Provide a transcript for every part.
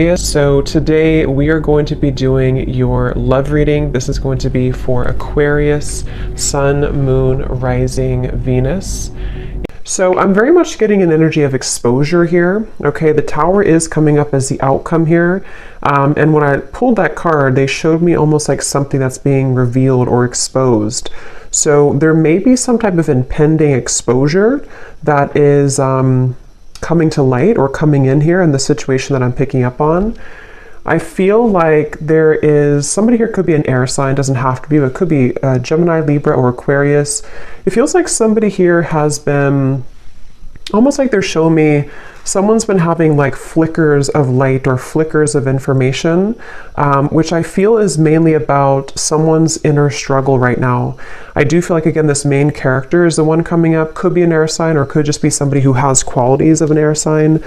So today we are going to be doing your love reading. This is going to be for Aquarius, Sun, Moon, Rising, Venus. So I'm very much getting an energy of exposure here. Okay, the Tower is coming up as the outcome here. And when I pulled that card, they showed me almost like something that's being revealed or exposed. So there may be some type of impending exposure that is coming to light or coming in here in the situation that I'm picking up on. I feel like there is somebody here, could be an air sign, doesn't have to be, but it could be Gemini, Libra, or Aquarius. It feels like somebody here has been, almost like they're showing me someone's been having like flickers of light or flickers of information, which I feel is mainly about someone's inner struggle right now. I do feel like, again, this main character is the one coming up, could be an air sign or could just be somebody who has qualities of an air sign.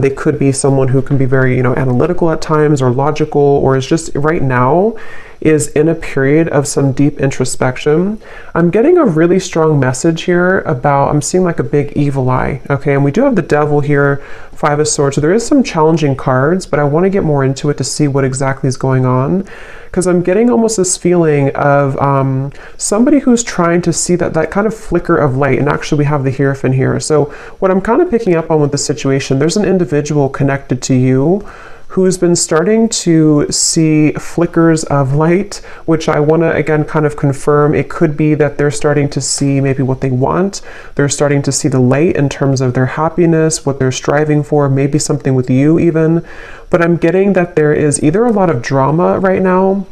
They could be someone who can be very, analytical at times or logical, or is just right now is in a period of some deep introspection. I'm getting a really strong message here about, I'm seeing like a big evil eye, okay? And we do have the Devil here, Five of Swords, so there is some challenging cards, but I want to get more into it to see what exactly is going on, because I'm getting almost this feeling of somebody who's trying to see that kind of flicker of light, and actually we have the Hierophant here. So what I'm kind of picking up on with this situation, there's an individual connected to you who's been starting to see flickers of light, which I want to, again, kind of confirm. It could be that they're starting to see maybe what they want. They're starting to see the light in terms of their happiness, what they're striving for, maybe something with you even. But I'm getting that there is either a lot of drama right now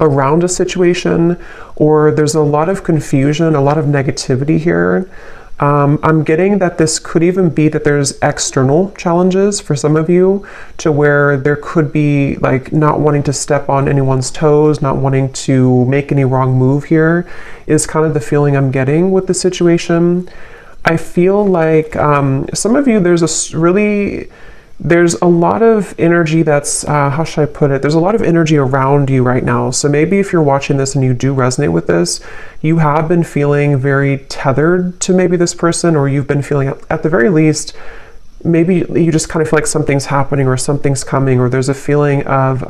around a situation, or there's a lot of confusion, a lot of negativity here. I'm getting that this could even be that there's external challenges for some of you, to where there could be like not wanting to step on anyone's toes, not wanting to make any wrong move here, is kind of the feeling I'm getting with the situation. I feel like some of you, there's a lot of energy that's, how should I put it? There's a lot of energy around you right now. So maybe if you're watching this and you do resonate with this, you have been feeling very tethered to maybe this person, or you've been feeling, at the very least, maybe you just kind of feel like something's happening or something's coming, or there's a feeling of,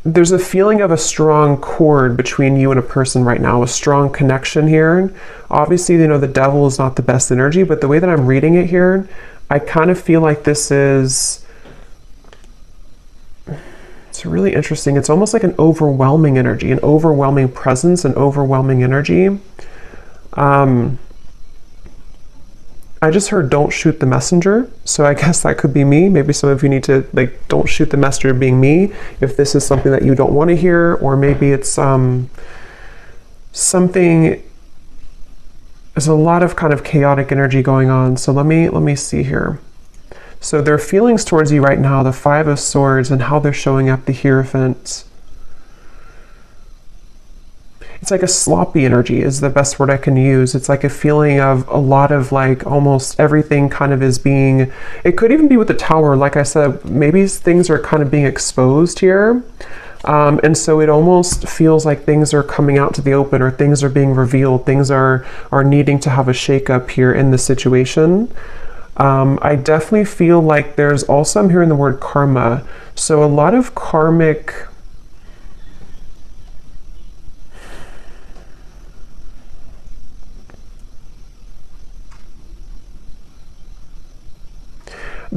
there's a feeling of a strong cord between you and a person right now, a strong connection here. Obviously, the Devil is not the best energy, but the way that I'm reading it here, I kind of feel like this is, it's really interesting. It's almost like an overwhelming energy, an overwhelming presence, an overwhelming energy. I just heard don't shoot the messenger, so I guess that could be me. Maybe some of you need to, like, don't shoot the messenger being me, if this is something that you don't want to hear, or maybe it's something, there's a lot of kind of chaotic energy going on. So let me see here. So their feelings towards you right now, the Five of Swords, and how they're showing up, the Hierophant. It's like a sloppy energy is the best word I can use. It's like a feeling of a lot of like almost everything kind of is being, it could even be with the Tower. Like I said, maybe things are kind of being exposed here. And so it almost feels like things are coming out to the open, or things are being revealed. Things are needing to have a shakeup here in the situation. I definitely feel like there's also, I'm hearing the word karma. So a lot of karmic,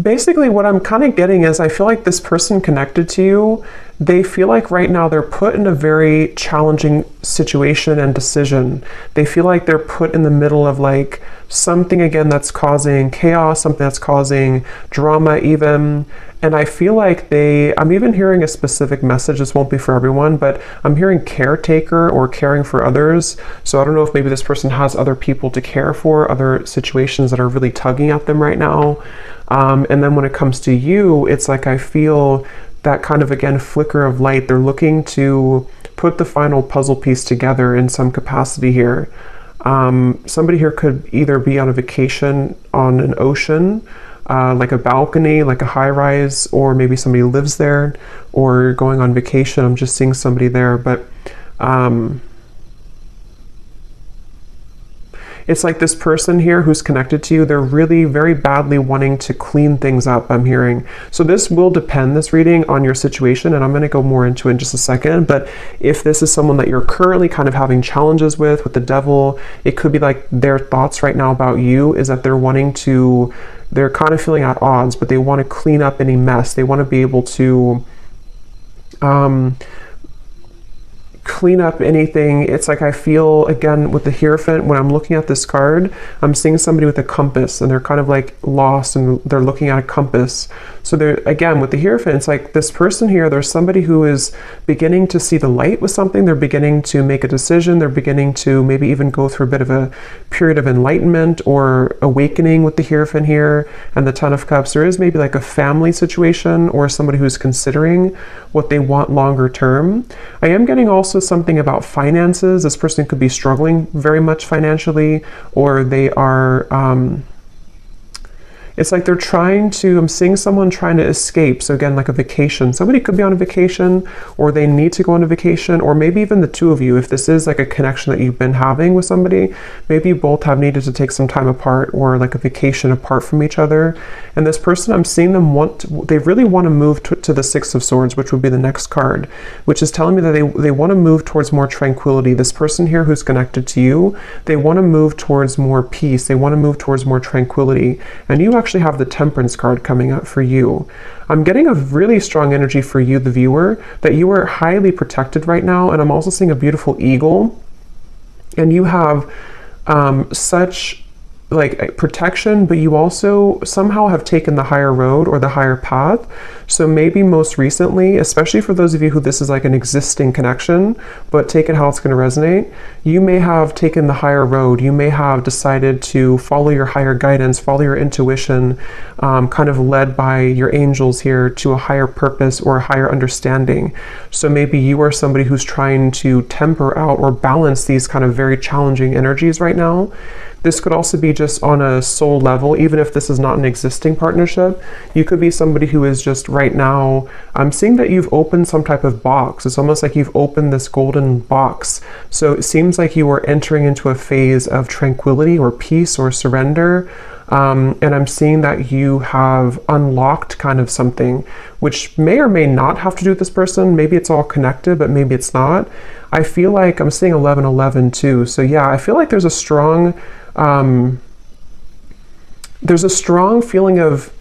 basically what I'm kind of getting is, I feel like this person connected to you, they feel like right now they're put in a very challenging situation and decision. They feel like they're put in the middle of like something, again, that's causing chaos, something that's causing drama even. And I feel like I'm even hearing a specific message. This won't be for everyone, but I'm hearing caretaker or caring for others. So I don't know if maybe this person has other people to care for, other situations that are really tugging at them right now. And then when it comes to you, it's like I feel that kind of, again, flicker of light. They're looking to put the final puzzle piece together in some capacity here. Somebody here could either be on a vacation on an ocean, like a balcony, like a high rise, or maybe somebody lives there, or going on vacation. I'm just seeing somebody there, but It's like this person here who's connected to you, they're really very badly wanting to clean things up, I'm hearing. So this will depend, this reading, on your situation, and I'm going to go more into it in just a second. But if this is someone that you're currently kind of having challenges with the devil, it could be like their thoughts right now about you is that they're kind of feeling at odds, but they want to clean up any mess. They want to be able to clean up anything. It's like I feel, again, with the Hierophant, when I'm looking at this card, I'm seeing somebody with a compass, and they're kind of like lost, and they're looking at a compass. So they're, again, with the Hierophant, it's like this person here, there's somebody who is beginning to see the light with something. They're beginning to make a decision. They're beginning to maybe even go through a bit of a period of enlightenment or awakening with the Hierophant here. And the Ten of Cups, there is maybe like a family situation or somebody who's considering what they want longer term. I am getting also something about finances. This person could be struggling very much financially, or they are it's like they're trying to, I'm seeing someone trying to escape. So again, like a vacation. Somebody could be on a vacation, or they need to go on a vacation, or maybe even the two of you, if this is like a connection that you've been having with somebody, maybe you both have needed to take some time apart, or like a vacation apart from each other. And this person, I'm seeing them they really want to move to the Six of Swords, which would be the next card, which is telling me that they want to move towards more tranquility. This person here who's connected to you, they want to move towards more peace. They want to move towards more tranquility. And you actually have the Temperance card coming up for you. I'm getting a really strong energy for you, the viewer, that you are highly protected right now. And I'm also seeing a beautiful eagle, and you have such like protection, but you also somehow have taken the higher road or the higher path. So maybe most recently, especially for those of you who this is like an existing connection, but take it how it's going to resonate, you may have taken the higher road. You may have decided to follow your higher guidance, follow your intuition, kind of led by your angels here to a higher purpose or a higher understanding. So maybe you are somebody who's trying to temper out or balance these kind of very challenging energies right now. This could also be just on a soul level, even if this is not an existing partnership. You could be somebody who is just right now, I'm seeing that you've opened some type of box. It's almost like you've opened this golden box. So it seems like you are entering into a phase of tranquility or peace or surrender. And I'm seeing that you have unlocked kind of something, which may or may not have to do with this person. Maybe it's all connected, but maybe it's not. I feel like I'm seeing 1111 too. So yeah, I feel like there's a strong feeling of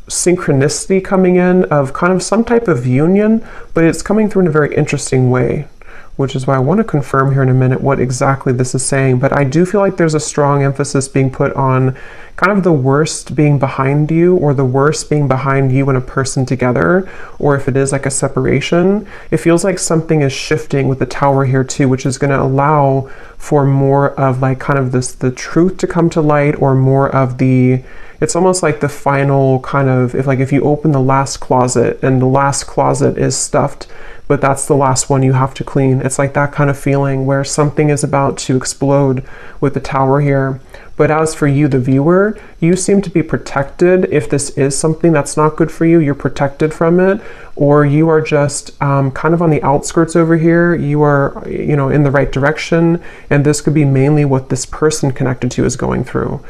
synchronicity coming in, of kind of some type of union, but it's coming through in a very interesting way, which is why I want to confirm here in a minute what exactly this is saying. But I do feel like there's a strong emphasis being put on kind of the worst being behind you, or the worst being behind you and a person together, or if it is like a separation, it feels like something is shifting with the Tower here too, which is going to allow for more of like kind of the truth to come to light, or more of it's almost like the final kind of, if you open the last closet and the last closet is stuffed, but that's the last one you have to clean. It's like that kind of feeling where something is about to explode with the Tower here. But as for you, the viewer, you seem to be protected. If this is something that's not good for you, you're protected from it, or you are just kind of on the outskirts over here. You are, in the right direction, and this could be mainly what this person connected to is going through.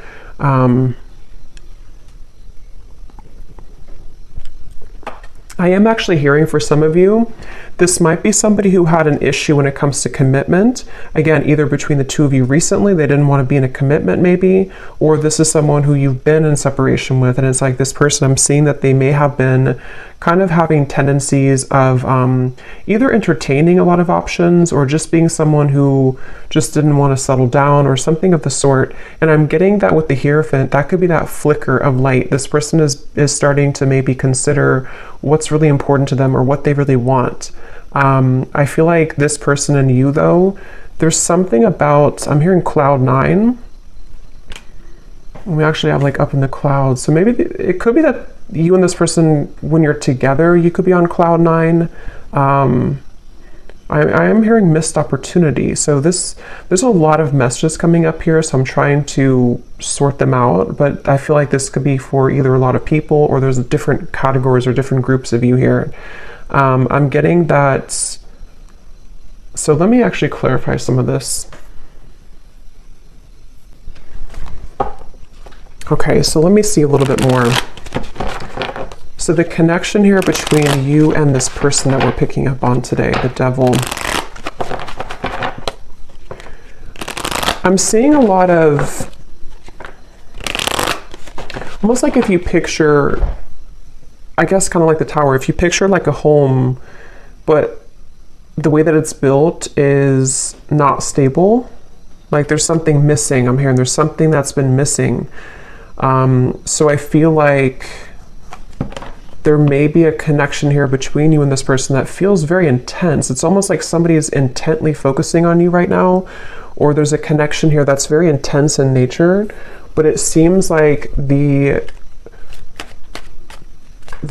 I am actually hearing for some of you, this might be somebody who had an issue when it comes to commitment. Again, either between the two of you recently, they didn't want to be in a commitment maybe, or this is someone who you've been in separation with, and it's like this person, I'm seeing that they may have been kind of having tendencies of either entertaining a lot of options, or just being someone who just didn't want to settle down, or something of the sort. And I'm getting that with the Hierophant, that could be that flicker of light. This person is starting to maybe consider what's really important to them, or what they really want. I feel like this person and you, though, there's something about, I'm hearing cloud 9. We actually have like up in the clouds. So maybe it could be that you and this person, when you're together, you could be on cloud 9. I am hearing missed opportunity. So there's a lot of messages coming up here, so I'm trying to sort them out. But I feel like this could be for either a lot of people, or there's different categories or different groups of you here. I'm getting that. So let me actually clarify some of this. Okay, so let me see a little bit more. So the connection here between you and this person that we're picking up on today, the Devil. I'm seeing a lot of, almost like if you picture, I guess kind of like the Tower, if you picture like a home, but the way that it's built is not stable. Like there's something missing. I'm hearing there's something that's been missing. So I feel like there may be a connection here between you and this person that feels very intense. It's almost like somebody is intently focusing on you right now, or there's a connection here that's very intense in nature, but it seems like the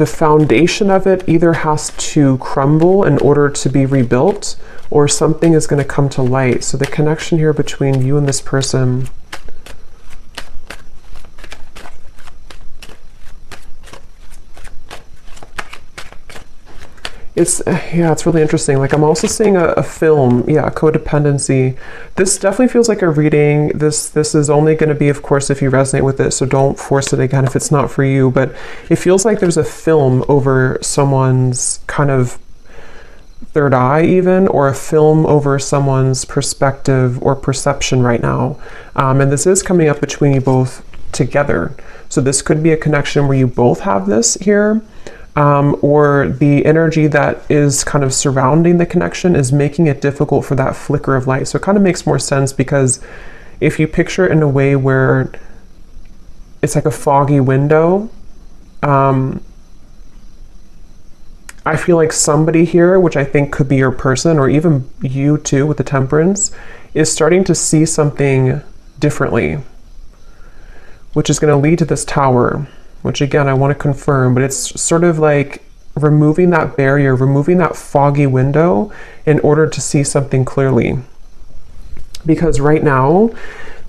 foundation of it either has to crumble in order to be rebuilt, or something is going to come to light. So the connection here between you and this person, it's really interesting. Like I'm also seeing a film, codependency. This definitely feels like a reading. This is only going to be, of course, if you resonate with it, so don't force it again if it's not for you, but it feels like there's a film over someone's kind of third eye even, or a film over someone's perspective or perception right now. And this is coming up between you both together. So this could be a connection where you both have this here. Or the energy that is kind of surrounding the connection is making it difficult for that flicker of light. So it kind of makes more sense, because if you picture it in a way where it's like a foggy window, I feel like somebody here, which I think could be your person, or even you too with the Temperance, is starting to see something differently, which is going to lead to this Tower. Which again, I want to confirm, but it's sort of like removing that barrier, removing that foggy window in order to see something clearly. Because right now,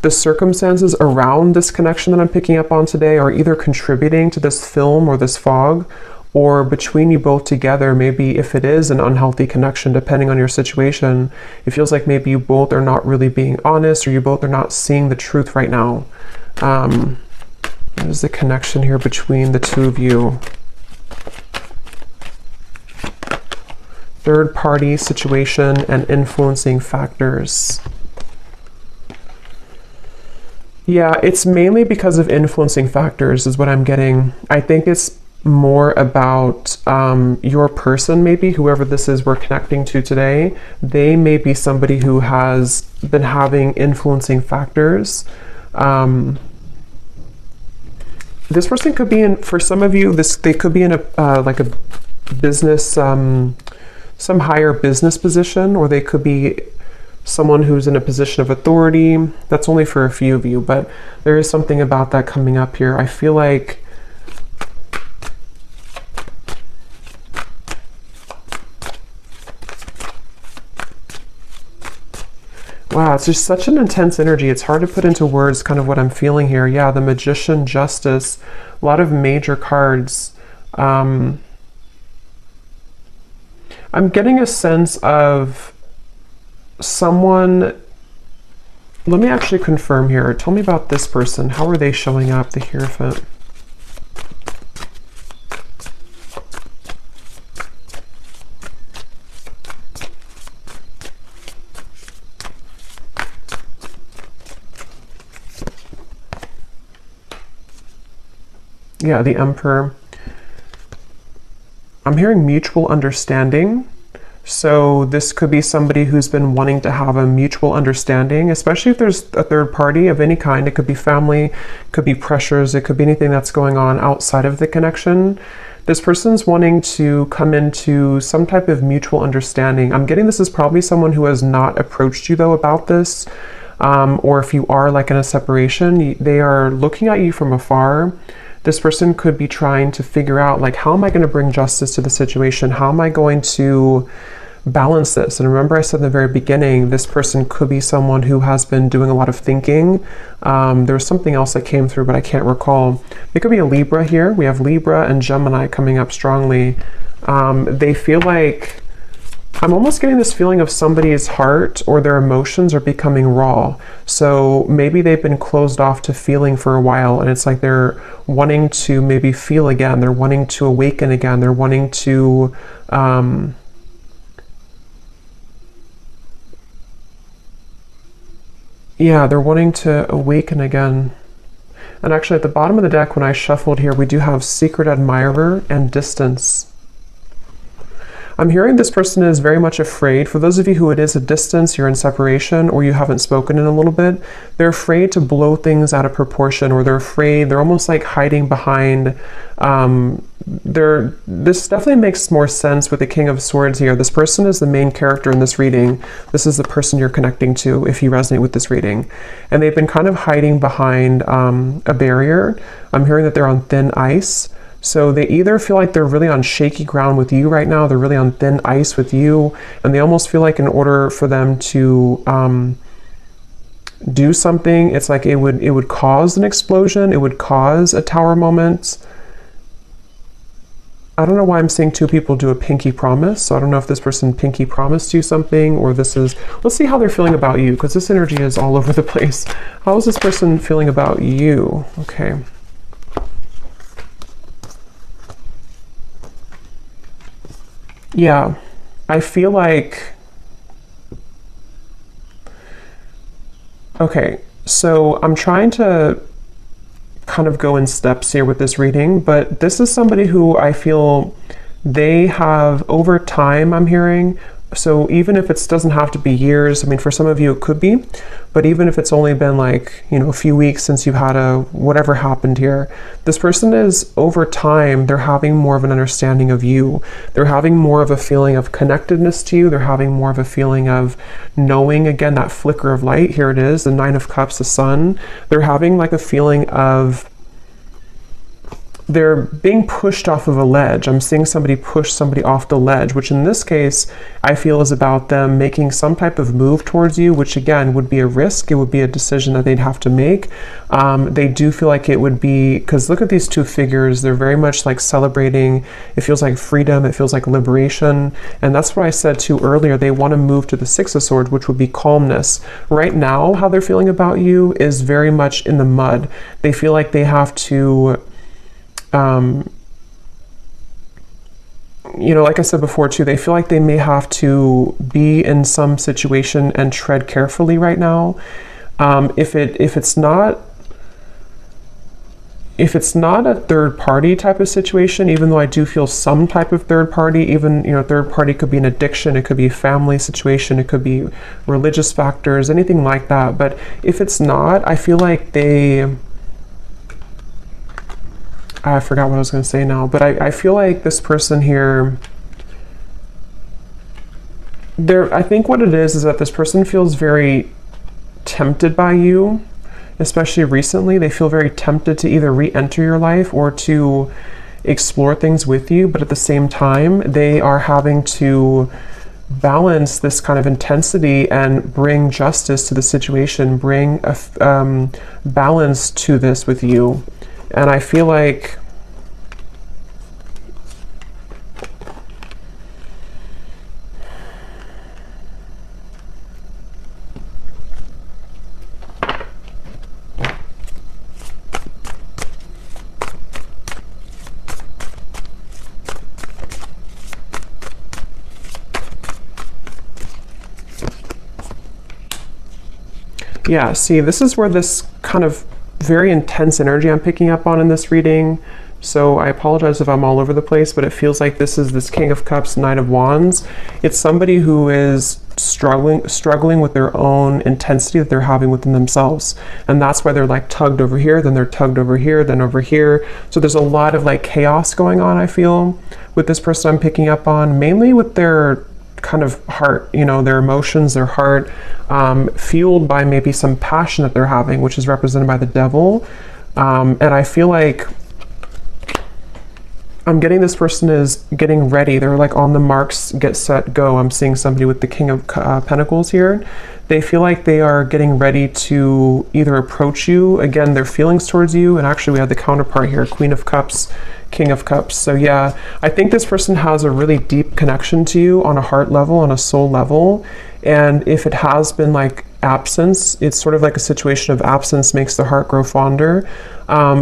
the circumstances around this connection that I'm picking up on today are either contributing to this film or this fog, or between you both together, maybe if it is an unhealthy connection, depending on your situation, it feels like maybe you both are not really being honest, or you both are not seeing the truth right now. There's the connection here between the two of you. Third party situation and influencing factors. Yeah, it's mainly because of influencing factors is what I'm getting. I think it's more about your person, maybe, whoever this is we're connecting to today. They may be somebody who has been having influencing factors. This person could be in, for some of you, they could be in a like a business, some higher business position, or they could be someone who's in a position of authority. That's only for a few of you, but there is something about that coming up here. I feel like wow, it's just such an intense energy. It's hard to put into words kind of what I'm feeling here. Yeah, the Magician, Justice, a lot of major cards. I'm getting a sense of someone. Let me actually confirm here. Tell me about this person. How are they showing up? The Hierophant. Yeah, the Emperor. I'm hearing mutual understanding. So this could be somebody who's been wanting to have a mutual understanding, especially if there's a third party of any kind. It could be family, could be pressures, it could be anything that's going on outside of the connection. This person's wanting to come into some type of mutual understanding. I'm getting this is probably someone who has not approached you though about this. Or if you are like in a separation, they are looking at you from afar. This person could be trying to figure out, like, how am I going to bring justice to the situation? How am I going to balance this? And remember I said in the very beginning, this person could be someone who has been doing a lot of thinking. There was something else that came through, but I can't recall. It could be a Libra here. We have Libra and Gemini coming up strongly. They feel like I'm almost getting this feeling of somebody's heart or their emotions are becoming raw. So maybe they've been closed off to feeling for a while, and it's like they're wanting to maybe feel again. They're wanting to awaken again. They're wanting to, yeah, they're wanting to awaken again. And actually at the bottom of the deck, when I shuffled here, we do have secret admirer and distance. I'm hearing this person is very much afraid. For those of you who it is a distance, you're in separation, or you haven't spoken in a little bit, they're afraid to blow things out of proportion, or they're almost like hiding behind, this definitely makes more sense with the King of Swords here. This person is the main character in this reading. This is the person you're connecting to if you resonate with this reading. And they've been kind of hiding behind a barrier. I'm hearing that they're on thin ice. So they either feel like they're really on shaky ground with you right now, they're really on thin ice with you, and they almost feel like in order for them to do something, it's like it would cause an explosion, it would cause a tower moment. I don't know why I'm seeing two people do a pinky promise, so I don't know if this person pinky promised you something, or this is, let's see how they're feeling about you, because this energy is all over the place. How is this person feeling about you? Okay. Yeah, I feel like, okay, so I'm trying to kind of go in steps here with this reading, but this is somebody who I feel they have over time, I'm hearing. So even if it doesn't have to be years, I mean, for some of you it could be, but even if it's only been like, you know, a few weeks since you've had whatever happened here, this person is over time, they're having more of an understanding of you. They're having more of a feeling of connectedness to you. They're having more of a feeling of knowing, again, that flicker of light. Here it is, the Nine of Cups, the sun. They're having like a feeling of they're being pushed off of a ledge. I'm seeing somebody push somebody off the ledge, which in this case, I feel is about them making some type of move towards you, which again would be a risk. It would be a decision that they'd have to make. They do feel like it would be, because look at these two figures, they're very much like celebrating. It feels like freedom, it feels like liberation. And that's what I said too earlier. They want to move to the Six of Swords, which would be calmness. Right now, how they're feeling about you is very much in the mud. They feel like they have to, you know, like I said before too, they feel like they may have to be in some situation and tread carefully right now. If it's not a third party type of situation, even though I do feel some type of third party, even, you know, third party could be an addiction, it could be a family situation, it could be religious factors, anything like that. But if it's not, I feel like I forgot what I was going to say now, but I feel like this person here, I think what it is that this person feels very tempted by you, especially recently. They feel very tempted to either re-enter your life or to explore things with you, but at the same time, they are having to balance this kind of intensity and bring justice to the situation, bring a balance to this with you. And I feel like yeah, see, this is where this kind of very intense energy I'm picking up on in this reading. So I apologize if I'm all over the place, but it feels like this is this King of Cups, Knight of Wands. It's somebody who is struggling with their own intensity that they're having within themselves. And that's why they're like tugged over here, then they're tugged over here, then over here. So there's a lot of like chaos going on, I feel, with this person I'm picking up on, mainly with their kind of heart, you know, their emotions, their heart, fueled by maybe some passion that they're having, which is represented by the devil. And I feel like I'm getting this person is getting ready. They're like on the marks, get set, go. I'm seeing somebody with the King of Pentacles here. They feel like they are getting ready to either approach you, again, their feelings towards you, and actually we have the counterpart here, Queen of Cups, King of Cups. So yeah, I think this person has a really deep connection to you on a heart level, on a soul level. And if it has been like absence, it's sort of like a situation of absence makes the heart grow fonder.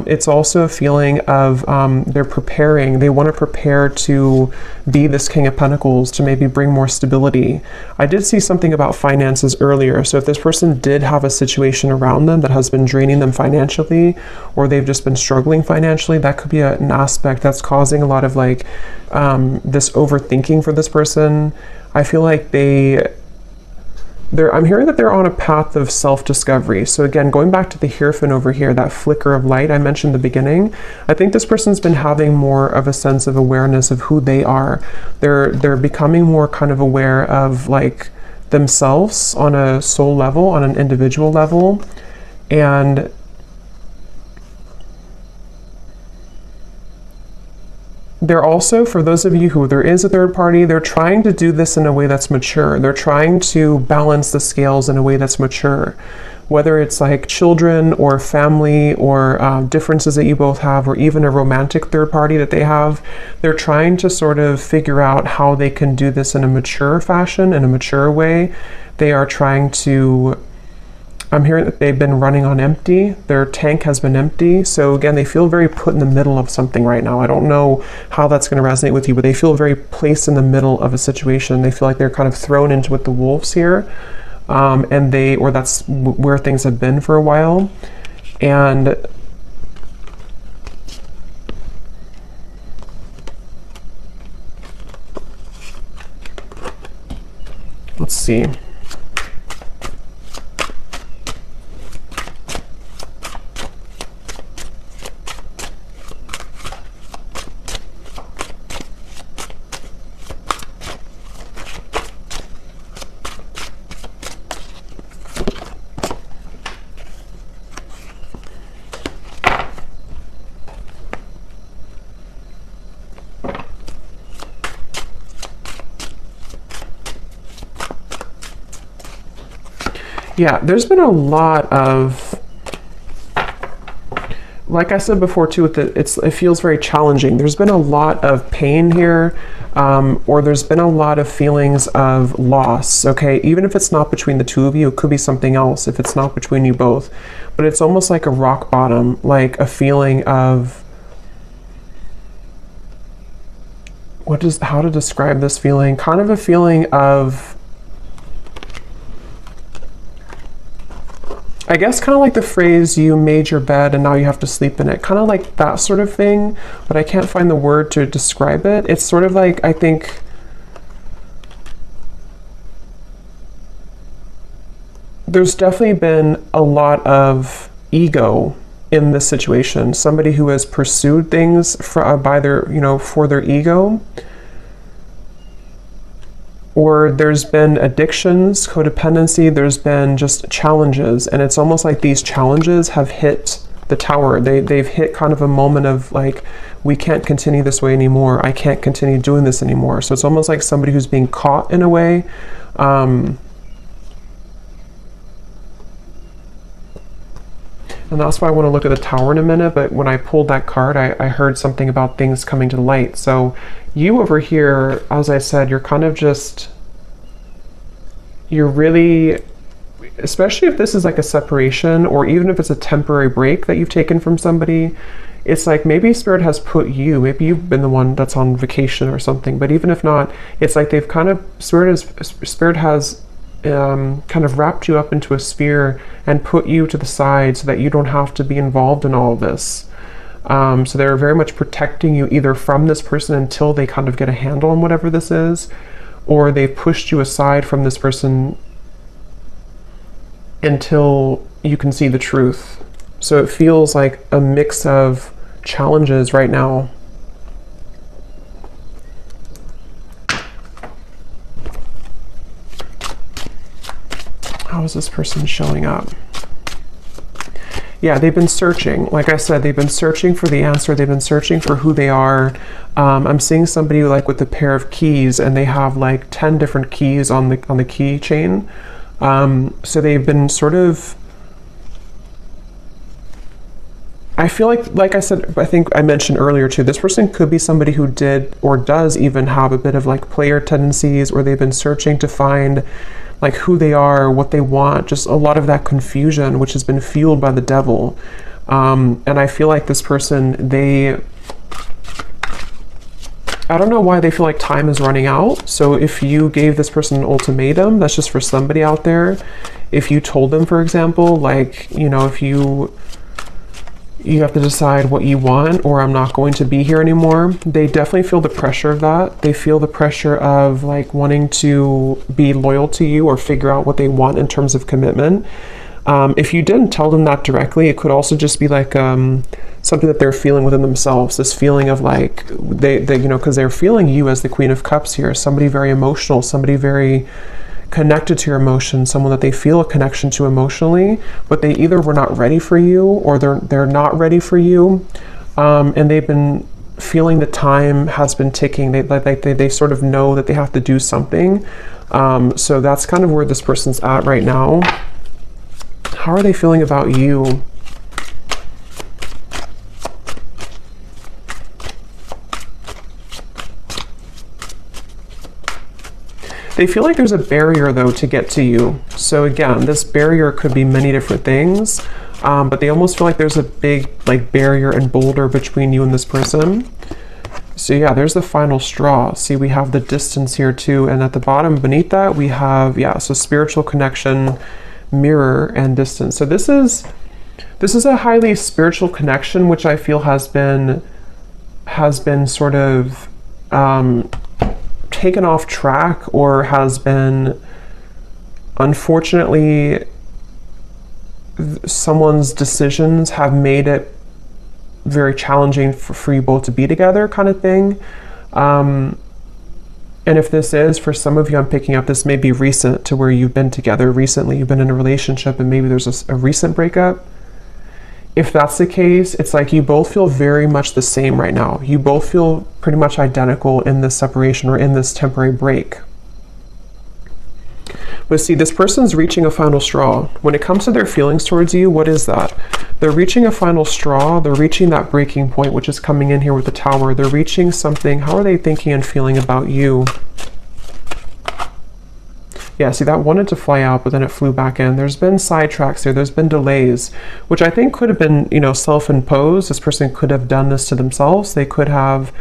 It's also a feeling of they're preparing, they want to prepare to be this King of Pentacles, to maybe bring more stability. I did see something about finances earlier. So if this person did have a situation around them that has been draining them financially, or they've just been struggling financially, that could be an aspect that's causing a lot of like this overthinking for this person. I feel like I'm hearing that they're on a path of self-discovery. So again, going back to the Hierophant over here, that flicker of light I mentioned in the beginning, I think this person's been having more of a sense of awareness of who they are. They're becoming more kind of aware of like themselves on a soul level, on an individual level. And they're also, for those of you who there is a third party, they're trying to do this in a way that's mature. They're trying to balance the scales in a way that's mature. Whether it's like children or family or differences that you both have, or even a romantic third party that they have, they're trying to sort of figure out how they can do this in a mature fashion, in a mature way. They are trying to, I'm hearing that they've been running on empty. Their tank has been empty. So again, they feel very put in the middle of something right now. I don't know how that's going to resonate with you, but they feel very placed in the middle of a situation. They feel like they're kind of thrown into with the wolves here. Or that's where things have been for a while. And let's see. Yeah, there's been a lot of, like I said before too, it feels very challenging. There's been a lot of pain here, or there's been a lot of feelings of loss, okay? Even if it's not between the two of you, it could be something else if it's not between you both. But it's almost like a rock bottom, like a feeling of, how to describe this feeling? Kind of a feeling of, I guess kind of like the phrase, you made your bed and now you have to sleep in it. Kind of like that sort of thing, but I can't find the word to describe it. It's sort of like, I think, there's definitely been a lot of ego in this situation. Somebody who has pursued things for their ego. Or there's been addictions, codependency, there's been just challenges. And it's almost like these challenges have hit the tower. They've hit kind of a moment of like, we can't continue this way anymore. I can't continue doing this anymore. So it's almost like somebody who's being caught in a way. And that's why I want to look at the tower in a minute. But when I pulled that card, I heard something about things coming to light. So you over here, as I said, you're kind of just, you're really, especially if this is like a separation, or even if it's a temporary break that you've taken from somebody, it's like maybe Spirit has put you, maybe you've been the one that's on vacation or something. But even if not, it's like they've kind of, Spirit has kind of wrapped you up into a sphere and put you to the side so that you don't have to be involved in all of this. So they're very much protecting you either from this person until they kind of get a handle on whatever this is, or they've pushed you aside from this person until you can see the truth. So it feels like a mix of challenges right now. How is this person showing up? Yeah, they've been searching. Like I said, they've been searching for the answer. They've been searching for who they are. I'm seeing somebody like with a pair of keys, and they have like 10 different keys on the keychain. So they've been sort of, I feel like I said, I think I mentioned earlier too, this person could be somebody who did or does even have a bit of like player tendencies, or they've been searching to find like who they are, what they want, just a lot of that confusion, which has been fueled by the devil. And I feel like this person, I don't know why they feel like time is running out. So if you gave this person an ultimatum, that's just for somebody out there. If you told them, for example, like, you know, if you have to decide what you want, or I'm not going to be here anymore, they definitely feel the pressure of that. They feel the pressure of like wanting to be loyal to you or figure out what they want in terms of commitment. If you didn't tell them that directly, it could also just be like something that they're feeling within themselves, this feeling of like they you know, because they're feeling you as the Queen of Cups here, somebody very emotional, somebody very connected to your emotions, someone that they feel a connection to emotionally, but they either were not ready for you, or they're not ready for you, and they've been feeling the time has been ticking. They sort of know that they have to do something. So that's kind of where this person's at right now. How are they feeling about you? They feel like there's a barrier though to get to you. So again, this barrier could be many different things, but they almost feel like there's a big like barrier and boulder between you and this person. So yeah, there's the final straw. See, we have the distance here too, and at the bottom beneath that we have, yeah, so spiritual connection, mirror, and distance. So this is a highly spiritual connection, which I feel has been sort of taken off track, or has been, unfortunately, someone's decisions have made it very challenging for you both to be together, kind of thing. And if this is, for some of you, I'm picking up, this may be recent, to where you've been together recently, you've been in a relationship, and maybe there's a recent breakup. If that's the case, it's like you both feel very much the same right now. You both feel pretty much identical in this separation, or in this temporary break. But see, this person's reaching a final straw. When it comes to their feelings towards you, what is that? They're reaching a final straw. They're reaching that breaking point, which is coming in here with the Tower. They're reaching something. How are they thinking and feeling about you? Yeah, see, that wanted to fly out, but then it flew back in. There's been sidetracks here. There's been delays, which I think could have been, you know, self-imposed. This person could have done this to themselves. They could have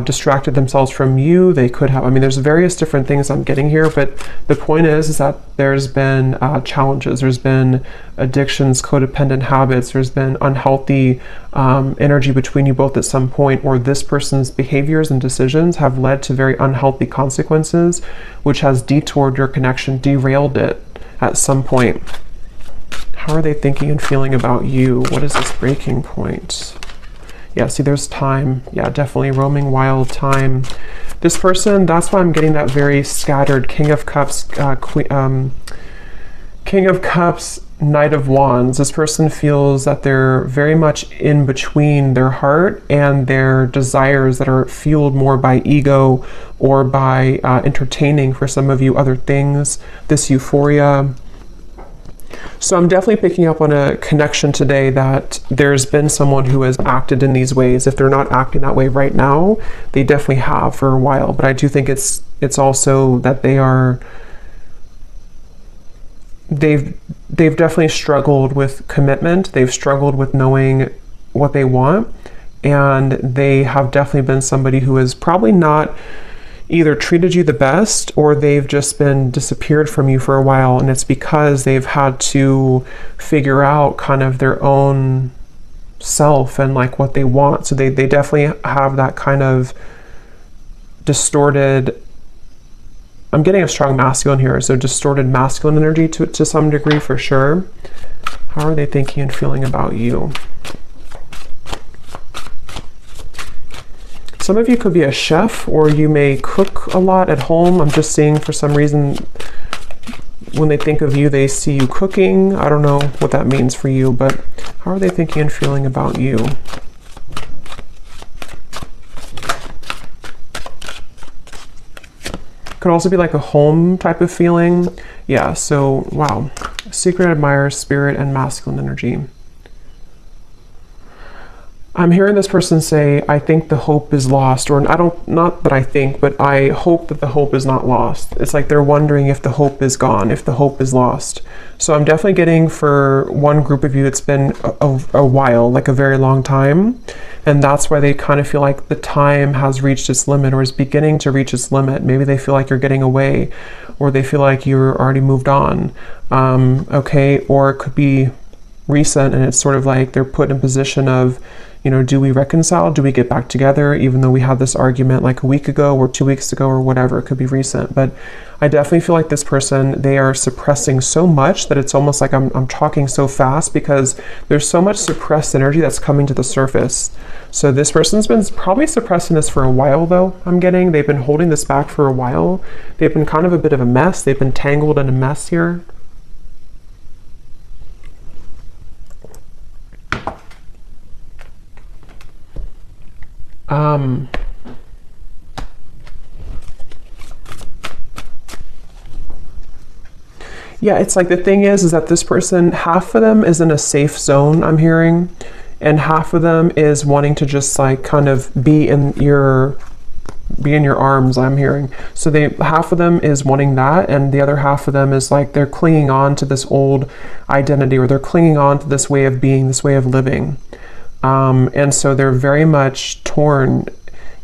distracted themselves from you. They could have, I mean, there's various different things I'm getting here, but the point is that there's been challenges. There's been addictions, codependent habits. There's been unhealthy energy between you both at some point, or this person's behaviors and decisions have led to very unhealthy consequences, which has detoured your connection, derailed it at some point. How are they thinking and feeling about you? What is this breaking point? Yeah, see, there's time. Yeah, definitely roaming wild, time. This person, that's why I'm getting that very scattered King of Cups, King of Cups, Knight of Wands. This person feels that they're very much in between their heart and their desires that are fueled more by ego, or by entertaining, for some of you, other things, this euphoria. So I'm definitely picking up on a connection today that there's been someone who has acted in these ways. If they're not acting that way right now, they definitely have for a while. But I do think it's also that they've definitely struggled with commitment. They've struggled with knowing what they want, and they have definitely been somebody who has probably not either treated you the best, or they've just been disappeared from you for a while, and it's because they've had to figure out kind of their own self and like what they want. So they definitely have that kind of distorted, I'm getting a strong masculine here, so distorted masculine energy to some degree, for sure. How are they thinking and feeling about you? Some of you could be a chef, or you may cook a lot at home. I'm just seeing, for some reason, when they think of you, they see you cooking. I don't know what that means for you, but how are they thinking and feeling about you? Could also be like a home type of feeling. Yeah, so wow. Secret admirer, spirit, and masculine energy. I'm hearing this person say, I think the hope is lost, or not that I think, but I hope that the hope is not lost. It's like they're wondering if the hope is gone, if the hope is lost. So I'm definitely getting for one group of you, it's been a while, like a very long time. And that's why they kind of feel like the time has reached its limit, or is beginning to reach its limit. Maybe they feel like you're getting away, or they feel like you're already moved on. Okay, or it could be recent, and it's sort of like they're put in a position of, you know, do we reconcile? Do we get back together? Even though we had this argument like a week ago or 2 weeks ago or whatever, it could be recent. But I definitely feel like this person, they are suppressing so much that it's almost like I'm talking so fast because there's so much suppressed energy that's coming to the surface. So this person's been probably suppressing this for a while though, I'm getting. They've been holding this back for a while. They've been kind of a bit of a mess. They've been tangled in a mess here. Yeah, it's like the thing is that this person, half of them is in a safe zone, I'm hearing, and half of them is wanting to just like kind of be in your arms, I'm hearing. So half of them is wanting that, and the other half of them is like they're clinging on to this old identity, or they're clinging on to this way of being, this way of living. And so they're very much torn,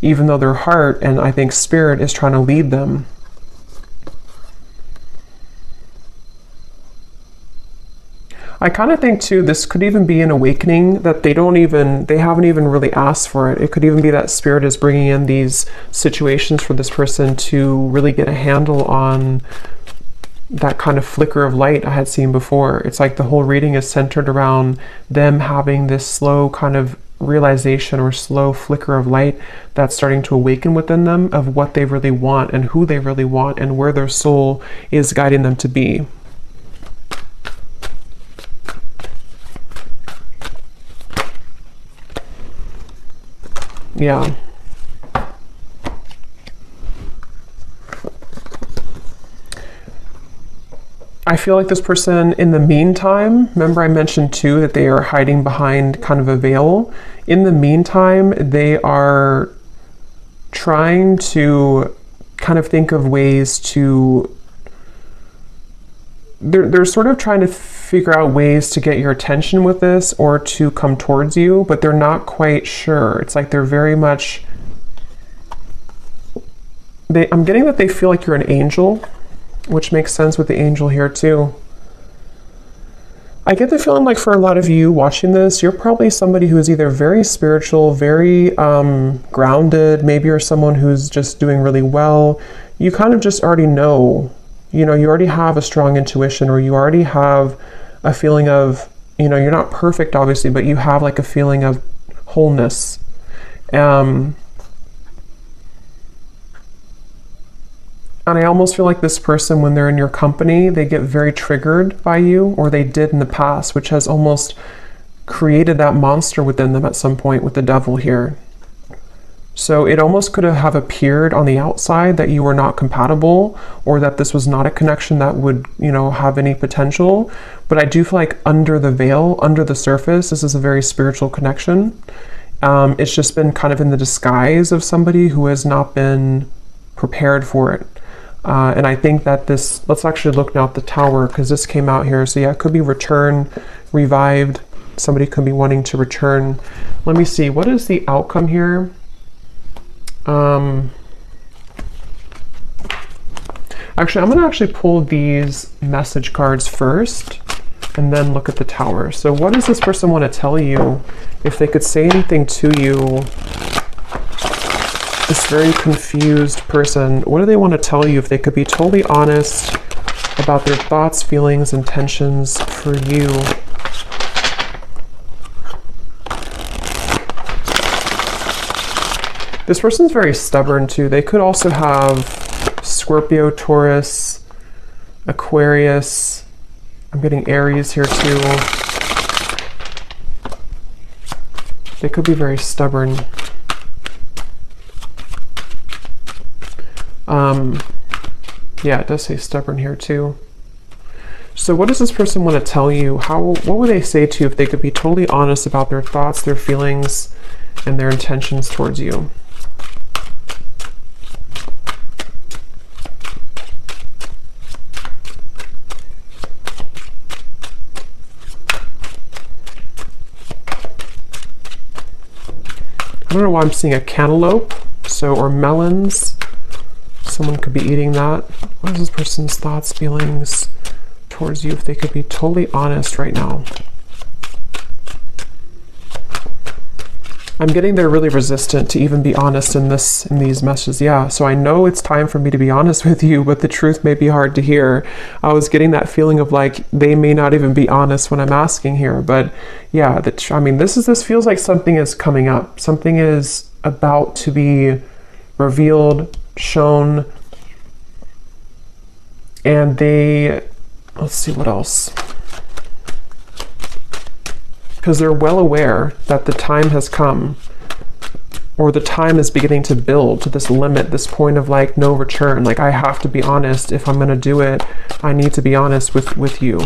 even though their heart and I think spirit is trying to lead them. I kind of think too, this could even be an awakening that they haven't even really asked for it. It could even be that spirit is bringing in these situations for this person to really get a handle on that kind of flicker of light I had seen before. It's like the whole reading is centered around them having this slow kind of realization or slow flicker of light that's starting to awaken within them of what they really want and who they really want and where their soul is guiding them to be. Yeah. I feel like this person, in the meantime, remember I mentioned too that they are hiding behind kind of a veil. In the meantime, they are trying to kind of think of ways to, they're sort of trying to figure out ways to get your attention with this or to come towards you, but they're not quite sure. It's like they're very much, I'm getting that they feel like you're an angel, which makes sense with the angel here too. I get the feeling like for a lot of you watching this, you're probably somebody who is either very spiritual, very grounded, maybe you're someone who's just doing really well. You kind of just already know, you already have a strong intuition, or you already have a feeling of, you're not perfect obviously, but you have like a feeling of wholeness. And I almost feel like this person, when they're in your company, they get very triggered by you, or they did in the past, which has almost created that monster within them at some point with the devil here. So it almost could have appeared on the outside that you were not compatible, or that this was not a connection that would, have any potential. But I do feel like under the veil, under the surface, this is a very spiritual connection. It's just been kind of in the disguise of somebody who has not been prepared for it. And I think that let's actually look now at the Tower, because this came out here. So yeah, it could be return, revived. Somebody could be wanting to return. Let me see, what is the outcome here? Actually, I'm gonna pull these message cards first and then look at the Tower. So what does this person want to tell you? If they could say anything to you, this very confused person, what do they want to tell you? If they could be totally honest about their thoughts, feelings, intentions for you. This person's very stubborn too. They could also have Scorpio, Taurus, Aquarius. I'm getting Aries here too. They could be very stubborn. Yeah, it does say stubborn here too. So what does this person want to tell you? What would they say to you if they could be totally honest about their thoughts, their feelings, and their intentions towards you? I don't know why I'm seeing a cantaloupe, or melons. Someone could be eating that. What is this person's thoughts, feelings towards you if they could be totally honest right now? I'm getting they're really resistant to even be honest in these messages. Yeah, so I know it's time for me to be honest with you, but the truth may be hard to hear. I was getting that feeling of like they may not even be honest when I'm asking here, but yeah, this feels like something is coming up. Something is about to be revealed, shown, and let's see what else. Because they're well aware that the time has come, or the time is beginning to build to this limit, this point of like no return. Like, I have to be honest. If I'm going to do it, I need to be honest with you.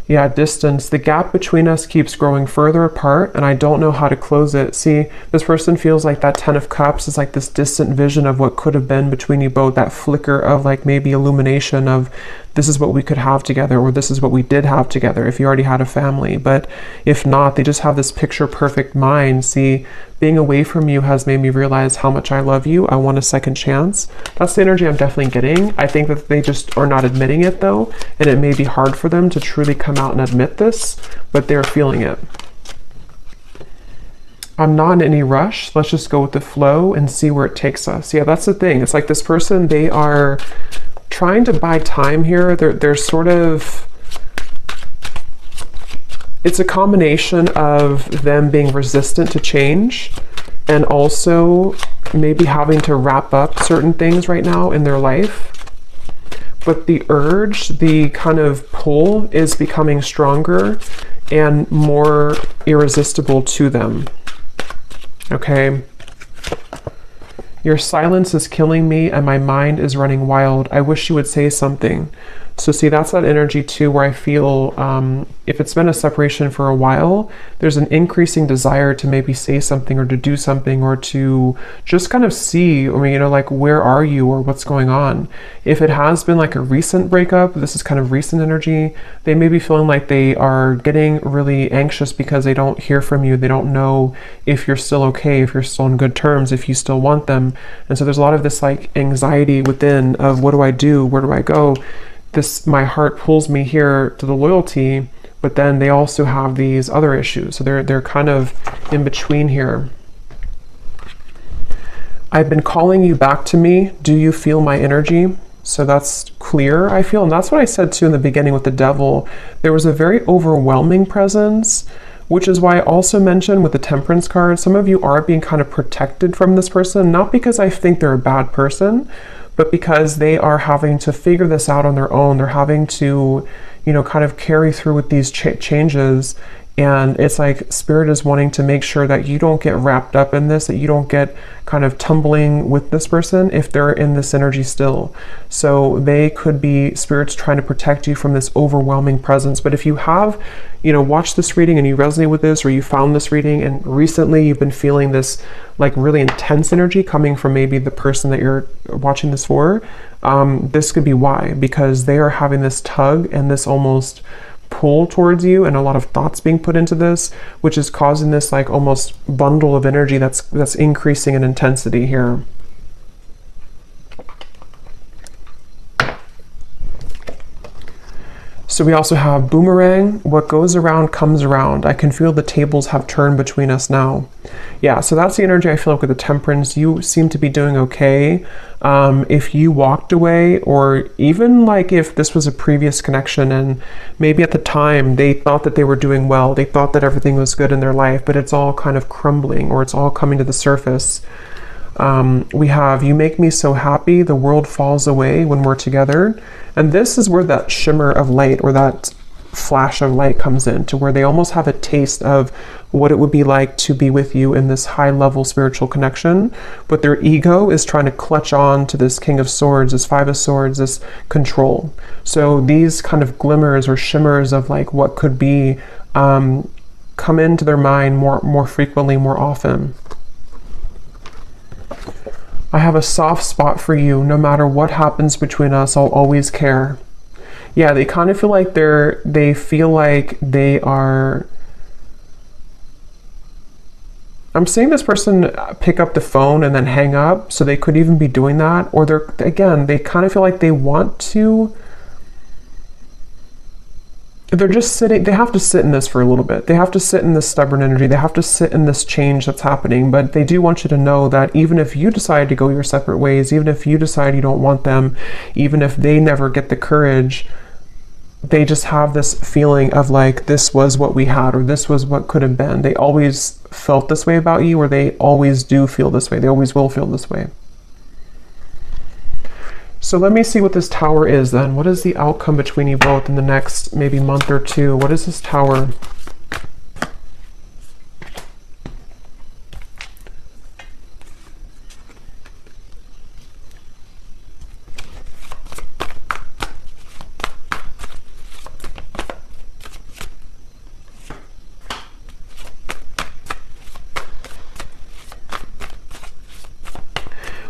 Yeah, distance. The gap between us keeps growing further apart, and I don't know how to close it. See, this person feels like that 10 of Cups is like this distant vision of what could have been between you both, that flicker of like maybe illumination of this is what we could have together, or this is what we did have together if you already had a family. But if not, they just have this picture perfect mind. See, being away from you has made me realize how much I love you. I want a second chance. That's the energy I'm definitely getting. I think that they just are not admitting it though, and it may be hard for them to truly come out and admit this, but they're feeling it. I'm not in any rush. Let's just go with the flow and see where it takes us. Yeah, that's the thing. It's like this person, they are trying to buy time here. They're sort of, it's a combination of them being resistant to change and also maybe having to wrap up certain things right now in their life. But the urge, the kind of pull is becoming stronger and more irresistible to them. Okay. Your silence is killing me and my mind is running wild. I wish you would say something. So see, that's that energy too, where I feel if it's been a separation for a while, there's an increasing desire to maybe say something or to do something or to just kind of see, like, where are you or what's going on? If it has been like a recent breakup, this is kind of recent energy, they may be feeling like they are getting really anxious because they don't hear from you. They don't know if you're still okay, if you're still on good terms, if you still want them. And so there's a lot of this like anxiety within of what do I do? Where do I go? My heart pulls me here to the loyalty, but then they also have these other issues. So they're kind of in between here. I've been calling you back to me. Do you feel my energy? So that's clear, I feel. And that's what I said too in the beginning with the devil. There was a very overwhelming presence, which is why I also mentioned with the Temperance card, some of you are being kind of protected from this person, not because I think they're a bad person, but because they are having to figure this out on their own. They're having to, kind of carry through with these changes. And it's like Spirit is wanting to make sure that you don't get wrapped up in this, that you don't get kind of tumbling with this person if they're in this energy still. So they could be, Spirit's trying to protect you from this overwhelming presence. But if you have, watched this reading and you resonate with this, or you found this reading and recently you've been feeling this like really intense energy coming from maybe the person that you're watching this for, this could be why, because they are having this tug and this almost pull towards you and a lot of thoughts being put into this, which is causing this like almost bundle of energy that's increasing in intensity here. So we also have boomerang. What goes around comes around. I can feel the tables have turned between us now. Yeah, so that's the energy I feel like with the Temperance. You seem to be doing okay. If you walked away, or even like if this was a previous connection and maybe at the time they thought that they were doing well, they thought that everything was good in their life, but it's all kind of crumbling or it's all coming to the surface. We have, you make me so happy, the world falls away when we're together. And this is where that shimmer of light or that flash of light comes in, to where they almost have a taste of what it would be like to be with you in this high level spiritual connection. But their ego is trying to clutch on to this King of Swords, this Five of Swords, this control. So these kind of glimmers or shimmers of like what could be come into their mind more frequently, more often. I have a soft spot for you. No matter what happens between us, I'll always care. Yeah, they kind of feel like they feel like they are. I'm seeing this person pick up the phone and then hang up, so they could even be doing that. Or they kind of feel like they want to. They're just sitting, they have to sit in this for a little bit. They have to sit in this stubborn energy. They have to sit in this change that's happening. But they do want you to know that even if you decide to go your separate ways, even if you decide you don't want them, even if they never get the courage, they just have this feeling of like, this was what we had, or this was what could have been. They always felt this way about you, or they always do feel this way. They always will feel this way. So let me see what this Tower is then. What is the outcome between you both in the next maybe month or two? What is this Tower?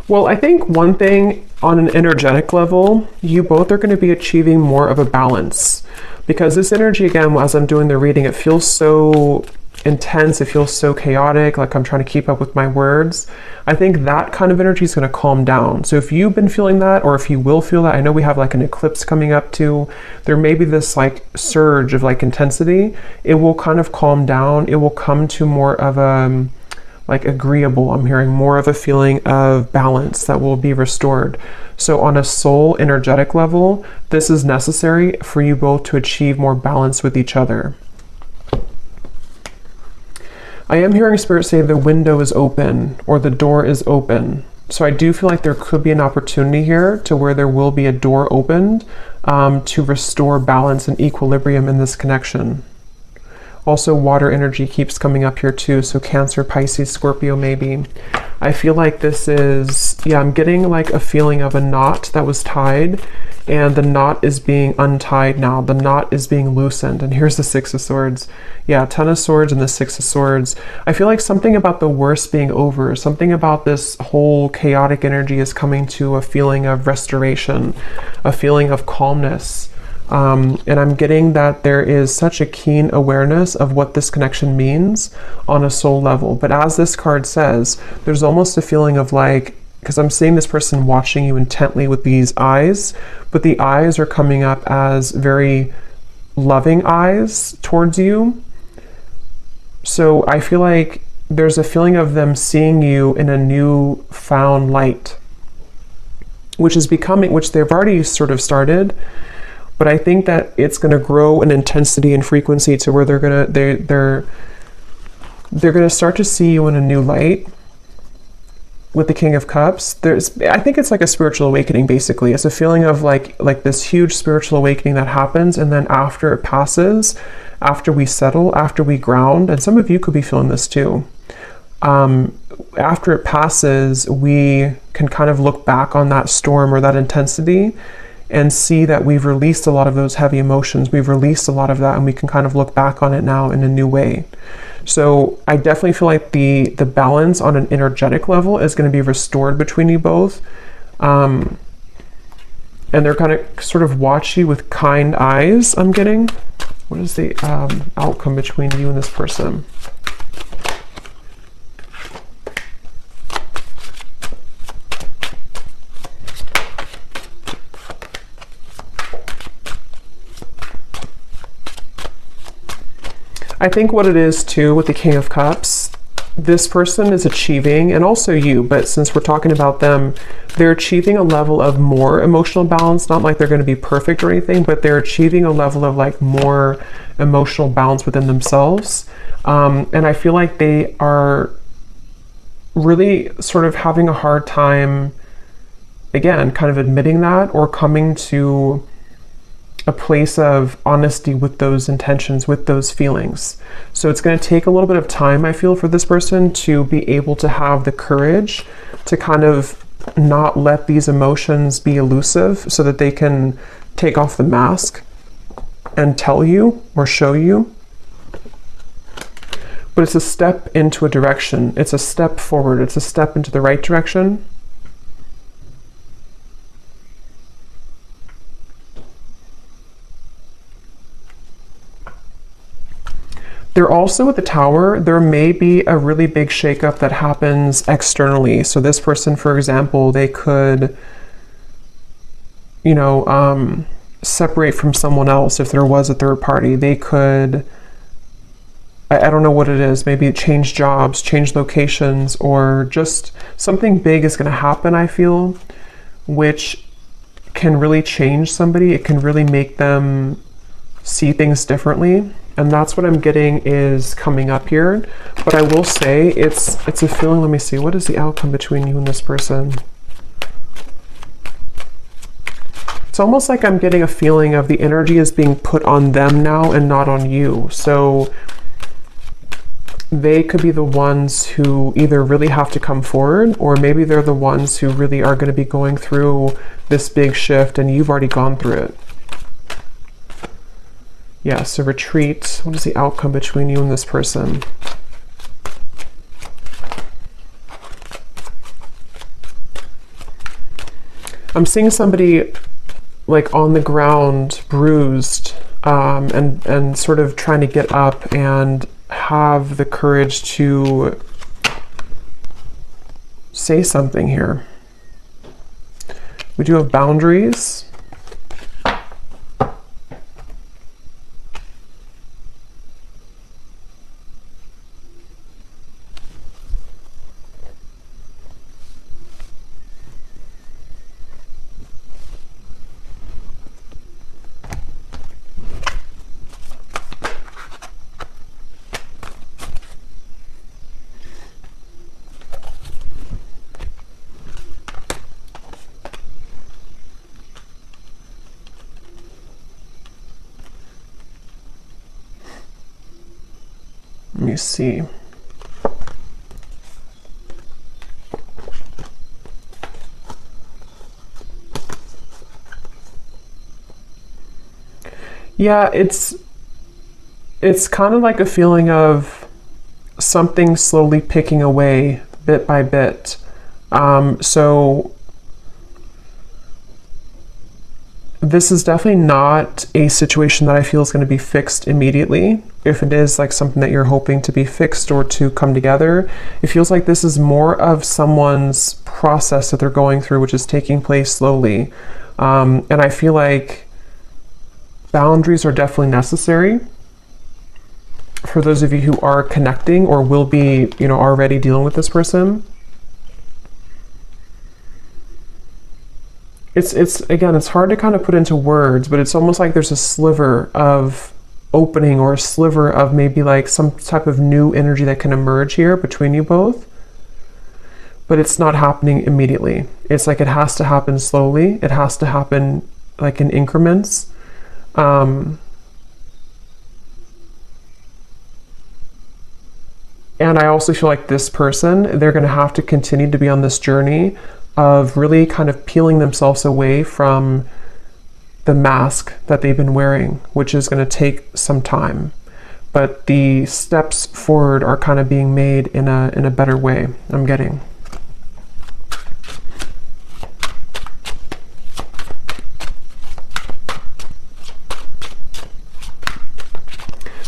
Well, I think one thing on an energetic level, you both are going to be achieving more of a balance, because this energy, again, as I'm doing the reading, it feels so intense. It feels so chaotic, like I'm trying to keep up with my words. I think that kind of energy is going to calm down. So if you've been feeling that, or if you will feel that, I know we have like an eclipse coming up too. There may be this like surge of like intensity. It will kind of calm down. It will come to more of a like agreeable. I'm hearing more of a feeling of balance that will be restored. So on a soul energetic level, this is necessary for you both to achieve more balance with each other. I am hearing Spirit say the window is open, or the door is open. So I do feel like there could be an opportunity here to where there will be a door opened to restore balance and equilibrium in this connection. Also, water energy keeps coming up here too, so Cancer, Pisces, Scorpio maybe. I feel like this is, yeah, I'm getting like a feeling of a knot that was tied, and the knot is being untied now. The knot is being loosened, and here's the Six of Swords. Yeah, Ten of Swords and the Six of Swords. I feel like something about the worst being over, something about this whole chaotic energy is coming to a feeling of restoration, a feeling of calmness. And I'm getting that there is such a keen awareness of what this connection means on a soul level. But as this card says, there's almost a feeling of like, because I'm seeing this person watching you intently with these eyes, but the eyes are coming up as very loving eyes towards you. So I feel like there's a feeling of them seeing you in a new found light, which is becoming, which they've already sort of started. But I think that it's going to grow in intensity and frequency to where they're going to start to see you in a new light. With the King of Cups, I think it's like a spiritual awakening. Basically, it's a feeling of like this huge spiritual awakening that happens, and then after it passes, after we settle, after we ground, and some of you could be feeling this too. After it passes, we can kind of look back on that storm or that intensity and see that we've released a lot of those heavy emotions. We've released a lot of that, and we can kind of look back on it now in a new way. So I definitely feel like the balance on an energetic level is going to be restored between you both. And they're going to sort of watch you with kind eyes, I'm getting. What is the outcome between you and this person? I think what it is too with the King of Cups, this person is achieving, and also you, but since we're talking about them, they're achieving a level of more emotional balance. Not like they're going to be perfect or anything, but they're achieving a level of like more emotional balance within themselves. And I feel like they are really sort of having a hard time, again, kind of admitting that or coming to a place of honesty with those intentions, with those feelings. So it's going to take a little bit of time, I feel, for this person to be able to have the courage to kind of not let these emotions be elusive so that they can take off the mask and tell you or show you. But it's a step into a direction. It's a step forward. It's a step into the right direction. They're also at the Tower. There may be a really big shakeup that happens externally. So this person, for example, they could, separate from someone else if there was a third party. They could, I don't know what it is, maybe change jobs, change locations, or just something big is going to happen, I feel, which can really change somebody. It can really make them see things differently. And that's what I'm getting is coming up here. But I will say it's a feeling. Let me see. What is the outcome between you and this person? It's almost like I'm getting a feeling of the energy is being put on them now and not on you. So they could be the ones who either really have to come forward, or maybe they're the ones who really are going to be going through this big shift and you've already gone through it. Yeah, so retreat. What is the outcome between you and this person? I'm seeing somebody like on the ground, bruised, and sort of trying to get up and have the courage to say something here. We do have boundaries. Let me see. Yeah, it's kind of like a feeling of something slowly picking away bit by bit. So this is definitely not a situation that I feel is going to be fixed immediately. If it is like something that you're hoping to be fixed or to come together, it feels like this is more of someone's process that they're going through, which is taking place slowly. And I feel like boundaries are definitely necessary for those of you who are connecting or will be, already dealing with this person. It's again, it's hard to kind of put into words, but it's almost like there's a sliver of opening or a sliver of maybe like some type of new energy that can emerge here between you both. But it's not happening immediately. It's like it has to happen slowly. It has to happen like in increments. And I also feel like this person, they're going to have to continue to be on this journey of really kind of peeling themselves away from the mask that they've been wearing, which is going to take some time. But the steps forward are kind of being made in a better way, I'm getting.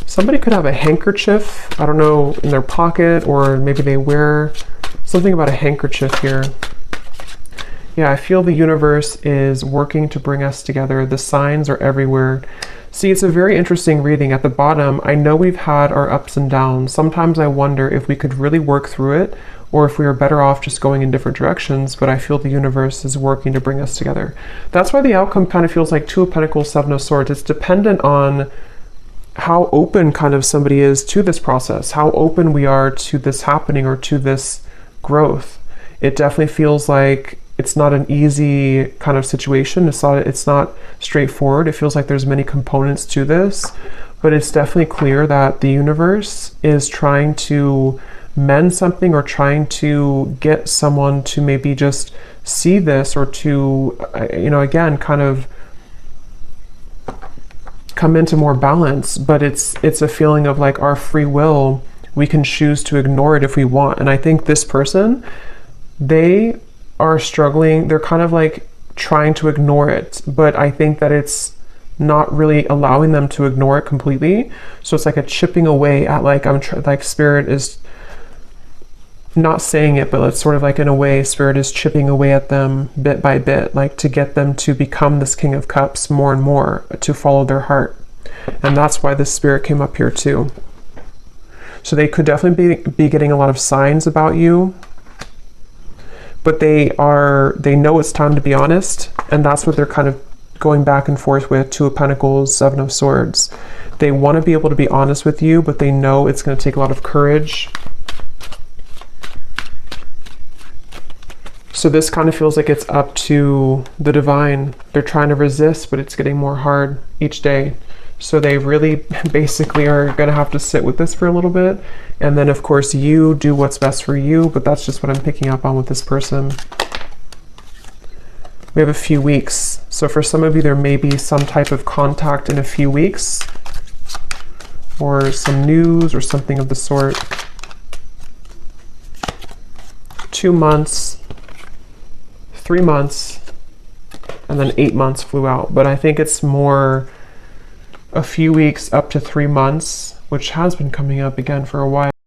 Somebody could have a handkerchief, I don't know, in their pocket, or maybe they wear something about a handkerchief here. Yeah, I feel the universe is working to bring us together. The signs are everywhere. See, it's a very interesting reading. At the bottom, I know we've had our ups and downs. Sometimes I wonder if we could really work through it, or if we are better off just going in different directions, but I feel the universe is working to bring us together. That's why the outcome kind of feels like Two of Pentacles, Seven of Swords. It's dependent on how open kind of somebody is to this process, how open we are to this happening or to this growth. It definitely feels like it's not an easy kind of situation. It's not straightforward. It feels like there's many components to this, but it's definitely clear that the universe is trying to mend something, or trying to get someone to maybe just see this, or to, again, kind of come into more balance. But it's a feeling of like our free will. We can choose to ignore it if we want. And I think this person, they are struggling. They're kind of like trying to ignore it, but I think that it's not really allowing them to ignore it completely. So it's like a chipping away at, like, like Spirit is not saying it, but it's sort of like, in a way, Spirit is chipping away at them bit by bit, like to get them to become this King of Cups more and more, to follow their heart. And that's why this Spirit came up here too. So they could definitely be getting a lot of signs about you, but they know it's time to be honest, and that's what they're kind of going back and forth with. Two of Pentacles, Seven of Swords. They want to be able to be honest with you, but they know it's going to take a lot of courage. So this kind of feels like it's up to the divine. They're trying to resist, but it's getting more hard each day. So they really basically are going to have to sit with this for a little bit. And then, of course, you do what's best for you, but that's just what I'm picking up on with this person. We have a few weeks. So for some of you, there may be some type of contact in a few weeks, or some news or something of the sort. 2 months, 3 months, and then 8 months flew out. But I think it's more a few weeks up to 3 months, which has been coming up again for a while.